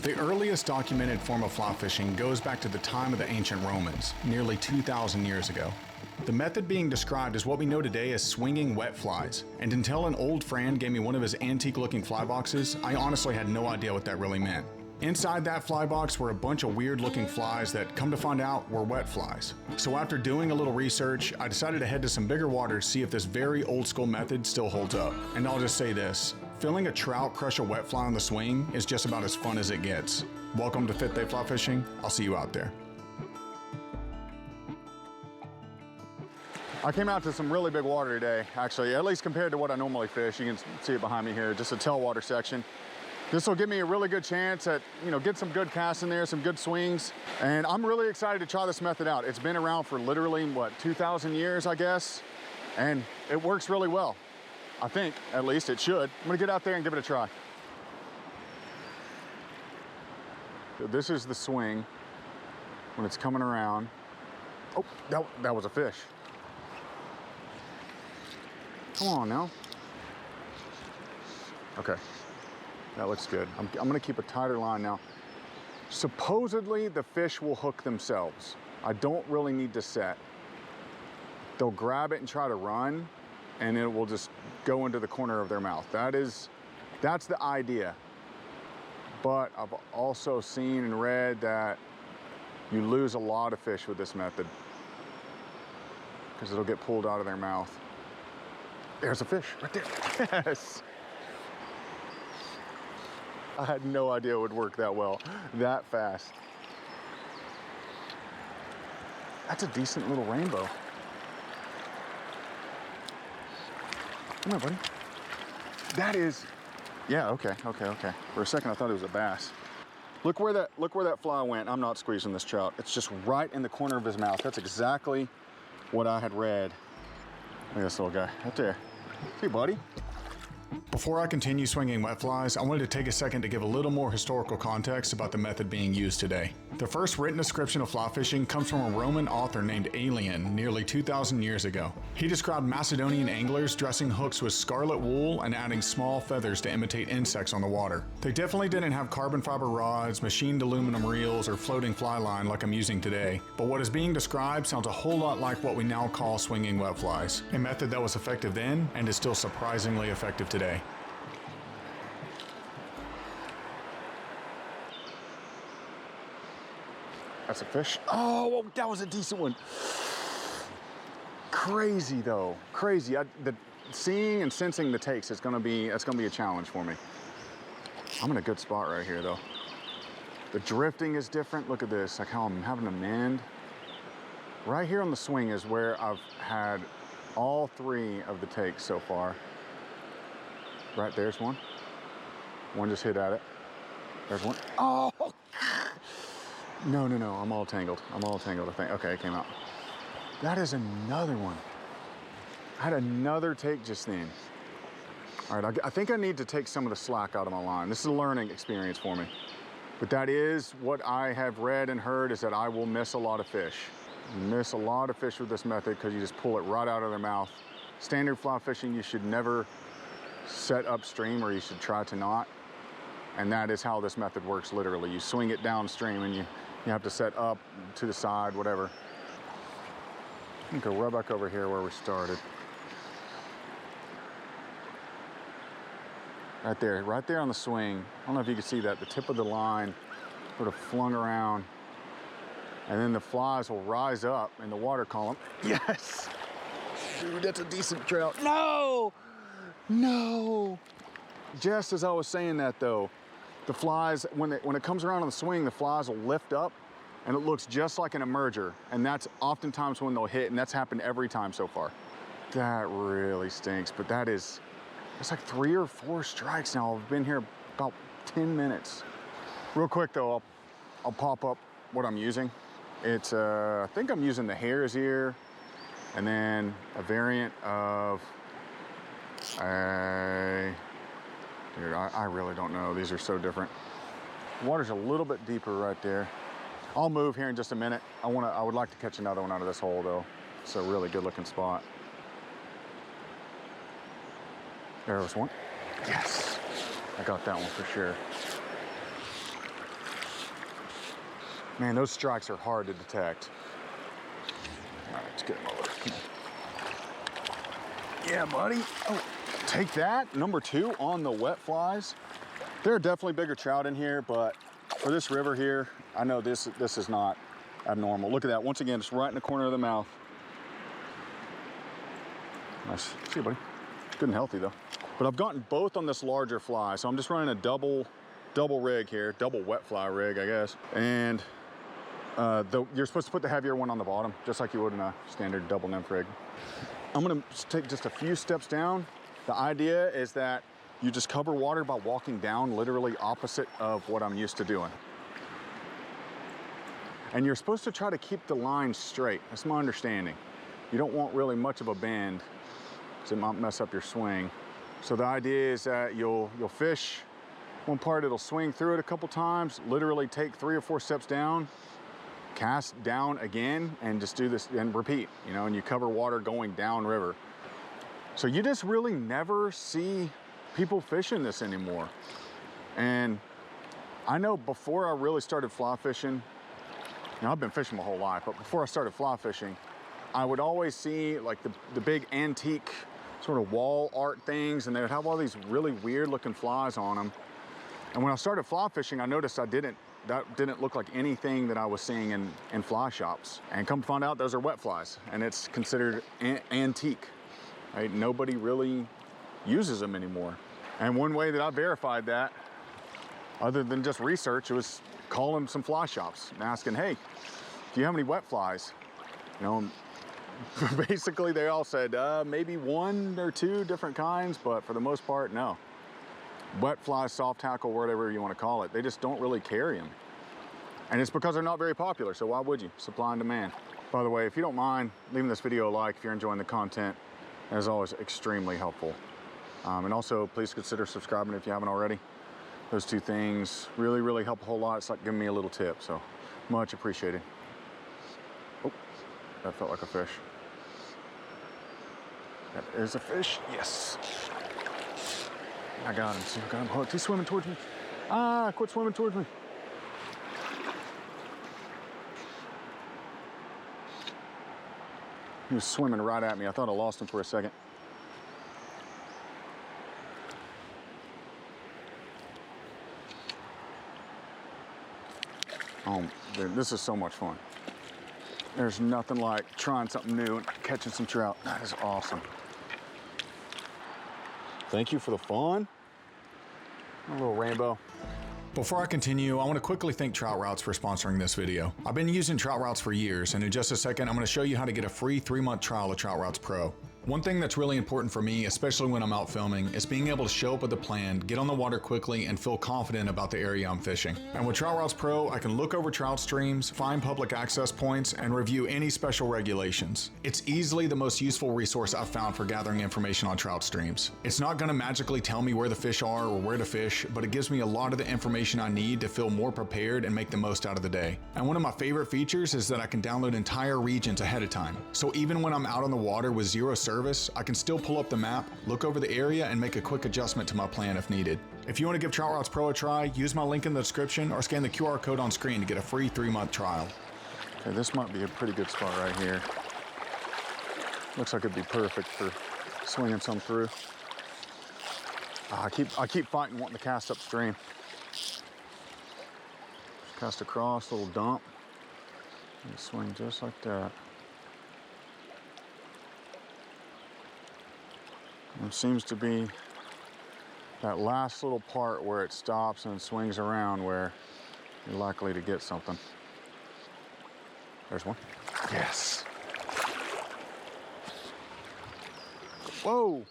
The earliest documented form of fly fishing goes back to the time of the ancient Romans, nearly 2,000 years ago. The method being described is what we know today as swinging wet flies, and until an old friend gave me one of his antique-looking fly boxes, I honestly had no idea what that really meant. Inside that fly box were a bunch of weird-looking flies that, come to find out, were wet flies. So after doing a little research, I decided to head to some bigger waters to see if this very old-school method still holds up. And I'll just say this, filling a trout crush a wet fly on the swing is just about as fun as it gets. Welcome to Fifth Day Fly Fishing. I'll see you out there. I came out to some really big water today, actually, at least compared to what I normally fish. You can see it behind me here, just a tailwater section. This will give me a really good chance at, get some good casts in there, some good swings. And I'm really excited to try this method out. It's been around for literally, 2,000 years, I guess. And it works really well. I think, at least it should. I'm gonna get out there and give it a try. So this is the swing when it's coming around. Oh, that was a fish. Come on now. Okay. That looks good. I'm gonna keep a tighter line now. Supposedly the fish will hook themselves. I don't really need to set. They'll grab it and try to run, and it will just go into the corner of their mouth. That's the idea. But I've also seen and read that you lose a lot of fish with this method because it'll get pulled out of their mouth. There's a fish right there. Yes. I had no idea it would work that well, that fast. That's a decent little rainbow. Come on, buddy. That is, yeah, okay. For a second, I thought it was a bass. Look where that fly went. I'm not squeezing this trout. It's just right in the corner of his mouth. That's exactly what I had read. Look at this little guy right there. Hey, buddy. Before I continue swinging wet flies, I wanted to take a second to give a little more historical context about the method being used today. The first written description of fly fishing comes from a Roman author named Aelian nearly 2,000 years ago. He described Macedonian anglers dressing hooks with scarlet wool and adding small feathers to imitate insects on the water. They definitely didn't have carbon fiber rods, machined aluminum reels, or floating fly line like I'm using today, but what is being described sounds a whole lot like what we now call swinging wet flies, a method that was effective then and is still surprisingly effective today. That's a fish. Oh, that was a decent one. Crazy though, crazy. The seeing and sensing the takes is gonna be a challenge for me. I'm in a good spot right here though. The drifting is different. Look at this, like how I'm having to mend. Right here on the swing is where I've had all three of the takes so far. Right there's one. One just hit at it. There's one. Oh! No, I'm all tangled. I think. Okay, it came out. That is another one. I had another take just then. All right, I think I need to take some of the slack out of my line. This is a learning experience for me. But that is what I have read and heard, is that I will miss a lot of fish. Miss a lot of fish with this method because you just pull it right out of their mouth. Standard fly fishing, you should never set upstream, or you should try to not. And that is how this method works literally. You swing it downstream and you have to set up, to the side, whatever. I'm gonna go right back over here where we started. Right there on the swing. I don't know if you can see that, the tip of the line sort of flung around, and then the flies will rise up in the water column. Yes! Dude, that's a decent trout. No! Just as I was saying that though, the flies, when it comes around on the swing, the flies will lift up and it looks just like an emerger. And that's oftentimes when they'll hit, and that's happened every time so far. That really stinks, but it's like 3 or 4 strikes now. I've been here about 10 minutes. Real quick though, I'll pop up what I'm using. It's, I think I'm using the hare's ear, and then a variant of dude, I really don't know. These are so different. The water's a little bit deeper right there. I'll move here in just a minute. I would like to catch another one out of this hole though. It's a really good looking spot. There was one. Yes, I got that one for sure. Man, those strikes are hard to detect. All right, let's get him over. Come on. Yeah, buddy. Oh, take that. Number 2 on the wet flies. There are definitely bigger trout in here, but for this river here, I know this is not abnormal. Look at that. Once again, it's right in the corner of the mouth. Nice. See you, buddy. Good and healthy, though. But I've gotten both on this larger fly, so I'm just running a double rig here, double wet fly rig, I guess. And you're supposed to put the heavier one on the bottom, just like you would in a standard double nymph rig. I'm gonna take just a few steps down. The idea is that you just cover water by walking down literally opposite of what I'm used to doing. And you're supposed to try to keep the line straight. That's my understanding. You don't want really much of a bend, because it might mess up your swing. So the idea is that you'll fish one part, it'll swing through it a couple times, literally take 3 or 4 steps down, cast down again, and just do this and repeat, you know, and you cover water going down river. So you just really never see people fishing this anymore. And I know before I really started fly fishing, you know, I've been fishing my whole life, but before I started fly fishing, I would always see like the big antique sort of wall art things, and they would have all these really weird looking flies on them. And when I started fly fishing, I noticed that didn't look like anything that I was seeing in fly shops. And come to find out, those are wet flies, and it's considered antique, right? Nobody really uses them anymore. And one way that I verified that, other than just research, it was calling some fly shops and asking, hey, do you have any wet flies? You know, basically they all said maybe 1 or 2 different kinds, but for the most part, no. Wet fly, soft tackle, whatever you want to call it, they just don't really carry them. And it's because they're not very popular, so why would you? Supply and demand. By the way, if you don't mind leaving this video a like if you're enjoying the content, as always, extremely helpful. And also, please consider subscribing if you haven't already. Those 2 things really, really help a whole lot. It's like giving me a little tip, so much appreciated. Oh, that felt like a fish. That is a fish, yes. I got him, see, I got him hooked. He's swimming towards me. Ah, quit swimming towards me. He was swimming right at me. I thought I lost him for a second. Oh, dude, this is so much fun. There's nothing like trying something new and catching some trout. That is awesome. Thank you for the fun. A little rainbow. Before I continue, I want to quickly thank Trout Routes for sponsoring this video. I've been using Trout Routes for years, and in just a second, I'm going to show you how to get a free 3-month trial of Trout Routes Pro. One thing that's really important for me, especially when I'm out filming, is being able to show up with a plan, get on the water quickly, and feel confident about the area I'm fishing. And with Trout Routes Pro, I can look over trout streams, find public access points, and review any special regulations. It's easily the most useful resource I've found for gathering information on trout streams. It's not going to magically tell me where the fish are or where to fish, but it gives me a lot of the information I need to feel more prepared and make the most out of the day. And one of my favorite features is that I can download entire regions ahead of time. So even when I'm out on the water with zero service, I can still pull up the map, look over the area, and make a quick adjustment to my plan if needed. If you want to give Trout Routes Pro a try, use my link in the description or scan the QR code on screen to get a free 3-month trial. Okay, this might be a pretty good spot right here. Looks like it'd be perfect for swinging some through. I keep fighting wanting to cast upstream. Cast across, little dump, and swing just like that. It seems to be that last little part where it stops and swings around where you're likely to get something. There's one. Yes. Whoa.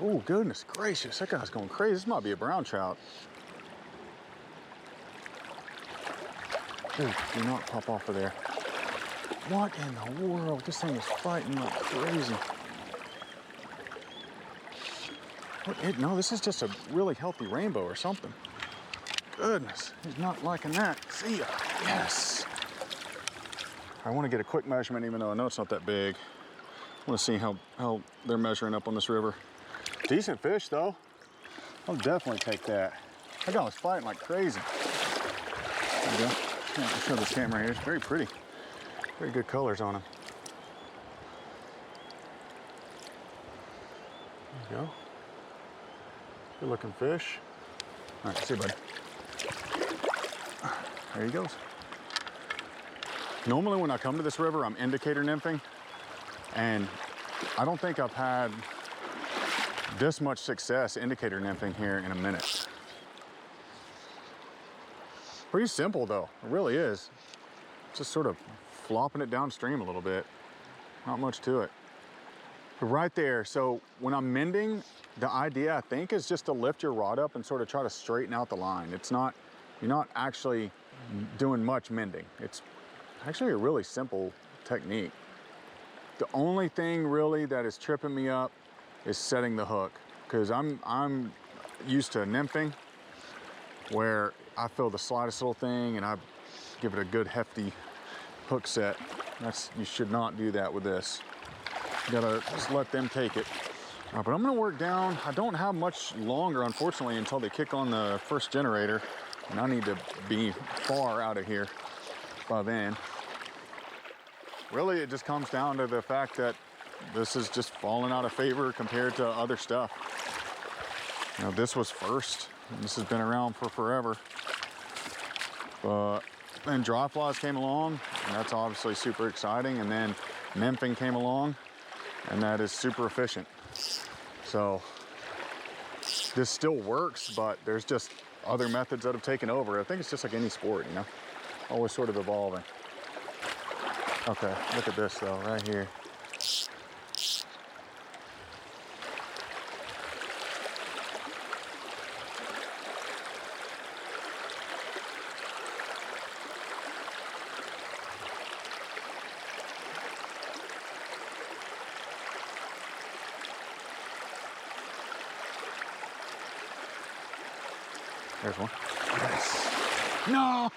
Oh, goodness gracious. That guy's going crazy. This might be a brown trout. Dude, do not pop off of there. What in the world? This thing is fighting like crazy. No, this is just a really healthy rainbow or something. Goodness, he's not liking that. See ya. Yes. I want to get a quick measurement, even though I know it's not that big. I want to see how they're measuring up on this river. Decent fish, though. I'll definitely take that. That guy was fighting like crazy. There we go. I'll show this camera here. It's very pretty. Very good colors on him. There you go. Good looking fish. All right, see you, buddy. There he goes. Normally when I come to this river, I'm indicator nymphing, and I don't think I've had this much success indicator nymphing here in a minute. Pretty simple though, it really is. Just sort of flopping it downstream a little bit. Not much to it. But right there, so when I'm mending, the idea I think is just to lift your rod up and sort of try to straighten out the line. It's not, you're not actually doing much mending. It's actually a really simple technique. The only thing really that is tripping me up is setting the hook, because I'm used to nymphing where I feel the slightest little thing and I give it a good hefty hook set. You should not do that with this. You gotta just let them take it. But I'm gonna work down. I don't have much longer, unfortunately, until they kick on the first generator, and I need to be far out of here by then. Really, it just comes down to the fact that this is just falling out of favor compared to other stuff. You know, this was first, and this has been around for forever. But then dry flies came along, and that's obviously super exciting. And then nymphing came along, and that is super efficient. So this still works, but there's just other methods that have taken over. I think it's just like any sport, you know, always sort of evolving. Okay, look at this though, right here. There's one. Yes. No!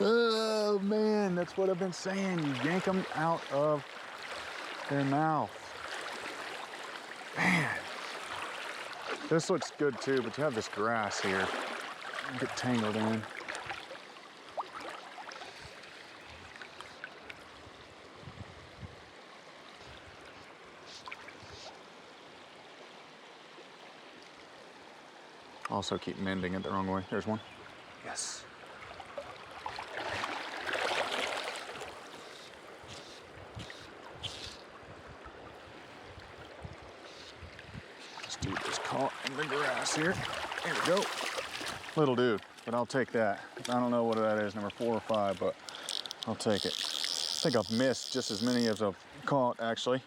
Oh man, that's what I've been saying. You yank them out of their mouth. Man. This looks good too, but you have this grass here. You get tangled in. Also keep mending it the wrong way. There's one. Yes. This dude just caught in the grass here. Here we go. Little dude, but I'll take that. I don't know what that is, number 4 or 5, but I'll take it. I think I've missed just as many as I've caught, actually.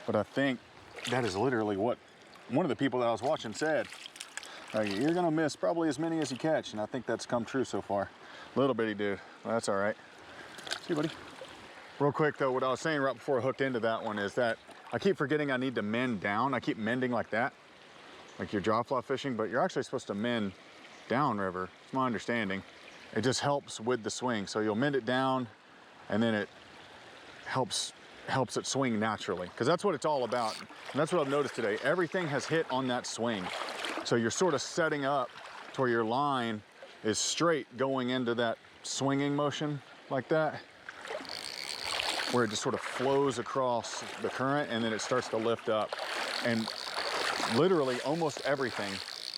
But I think that is literally what one of the people that I was watching said. You're gonna miss probably as many as you catch, and I think that's come true so far. Little bitty dude, well, that's all right. See you, buddy. Real quick though, what I was saying right before I hooked into that one is that I keep forgetting I need to mend down. I keep mending like that, like you're dry fly fishing, but you're actually supposed to mend downriver. It's my understanding. It just helps with the swing. So you'll mend it down, and then it helps it swing naturally, because that's what it's all about. And that's what I've noticed today. Everything has hit on that swing. So you're sort of setting up to where your line is straight going into that swinging motion like that, where it just sort of flows across the current and then it starts to lift up. And literally almost everything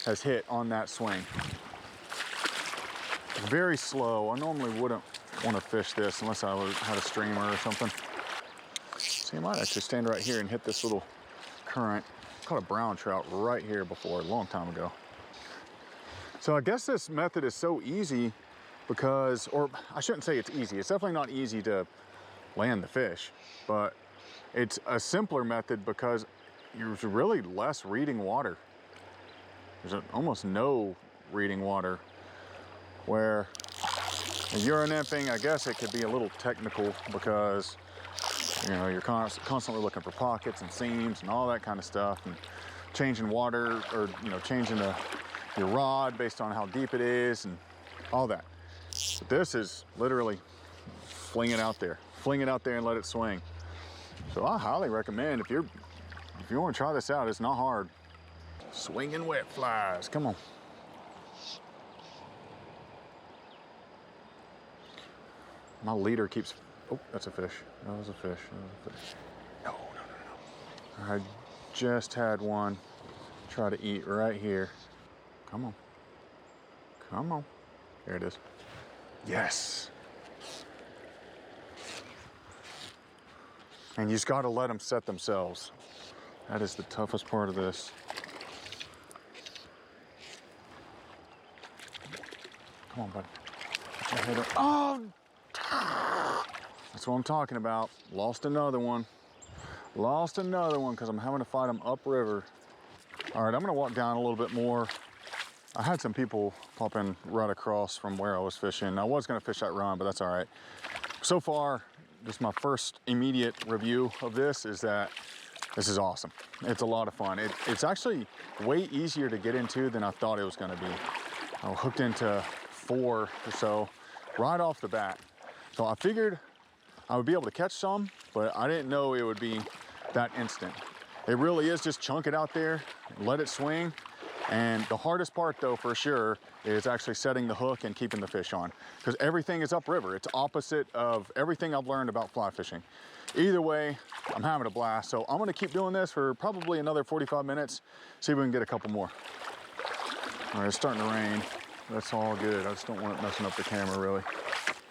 has hit on that swing. Very slow. I normally wouldn't want to fish this unless I had a streamer or something. So you might actually stand right here and hit this little current. Caught a brown trout right here before, a long time ago. So I guess this method is so easy because, or I shouldn't say it's easy. It's definitely not easy to land the fish, but it's a simpler method because there's really less reading water. There's almost no reading water, where Euro nymphing, I guess it could be a little technical because you know, you're constantly looking for pockets and seams and all that kind of stuff, and changing water, or you know, changing your rod based on how deep it is and all that. But this is literally fling it out there and let it swing. So I highly recommend, if you want to try this out, it's not hard. Swinging wet flies, come on. My leader keeps, oh, that's a fish. That was a fish, that was a fish. No, no, no, no. I just had one try to eat right here. Come on, come on. There it is. Yes. And you just gotta let them set themselves. That is the toughest part of this. Come on, bud. Put your head up. Oh! That's what I'm talking about. Lost another one. Lost another one because I'm having to fight them upriver. All right, I'm gonna walk down a little bit more. I had some people pop in right across from where I was fishing. I was gonna fish that run, but that's all right. So far, just my first immediate review of this is that this is awesome. It's a lot of fun. It's actually way easier to get into than I thought it was gonna be. I hooked into 4 or so right off the bat. So I figured I would be able to catch some, but I didn't know it would be that instant. It really is just chunk it out there, let it swing. And the hardest part though, for sure, is actually setting the hook and keeping the fish on, because everything is upriver. It's opposite of everything I've learned about fly fishing. Either way, I'm having a blast. So I'm gonna keep doing this for probably another 45 minutes, see if we can get a couple more. All right, it's starting to rain. That's all good. I just don't want it messing up the camera, really.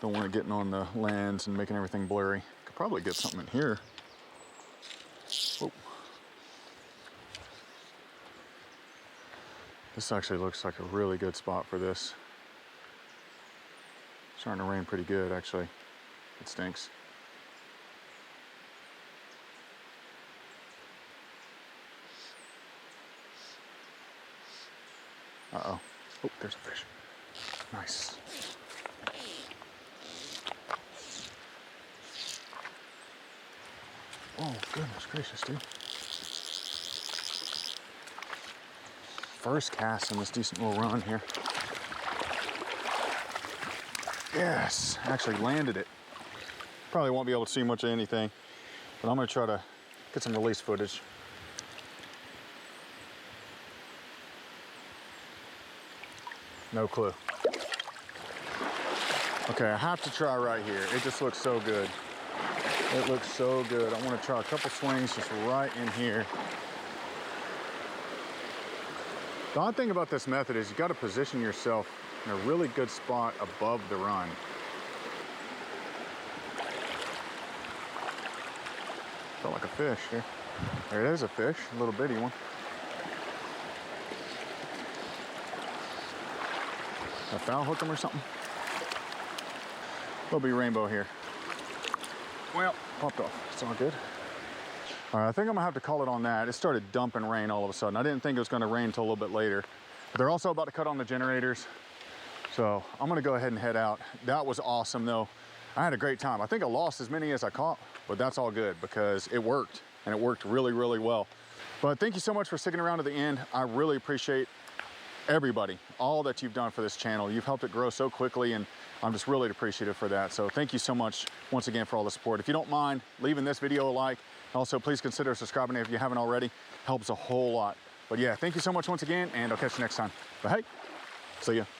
Don't want it getting on the lens and making everything blurry. Could probably get something in here. Whoa. This actually looks like a really good spot for this. Starting to rain pretty good, actually. It stinks. Uh-oh. Oh, there's a fish. Nice. Oh, goodness gracious, dude. First cast in this decent little run here. Yes, actually landed it. Probably won't be able to see much of anything, but I'm gonna try to get some release footage. No clue. Okay, I have to try right here. It just looks so good. It looks so good. I want to try a couple swings just right in here. The odd thing about this method is you got to position yourself in a really good spot above the run. Felt like a fish here. There it is, a fish, a little bitty one. I foul hook him or something. There'll be rainbow here. Well, popped off. It's all good. All right, I think I'm gonna have to call it on that. It started dumping rain all of a sudden. I didn't think it was gonna rain until a little bit later. But they're also about to cut on the generators. So I'm gonna go ahead and head out. That was awesome though. I had a great time. I think I lost as many as I caught, but that's all good because it worked and it worked really, really well. But thank you so much for sticking around to the end. I really appreciate everybody, all that you've done for this channel. You've helped it grow so quickly and I'm just really appreciative for that. So thank you so much once again for all the support. If you don't mind leaving this video a like, also please consider subscribing if you haven't already. Helps a whole lot. But yeah, thank you so much once again and I'll catch you next time. But hey, see ya.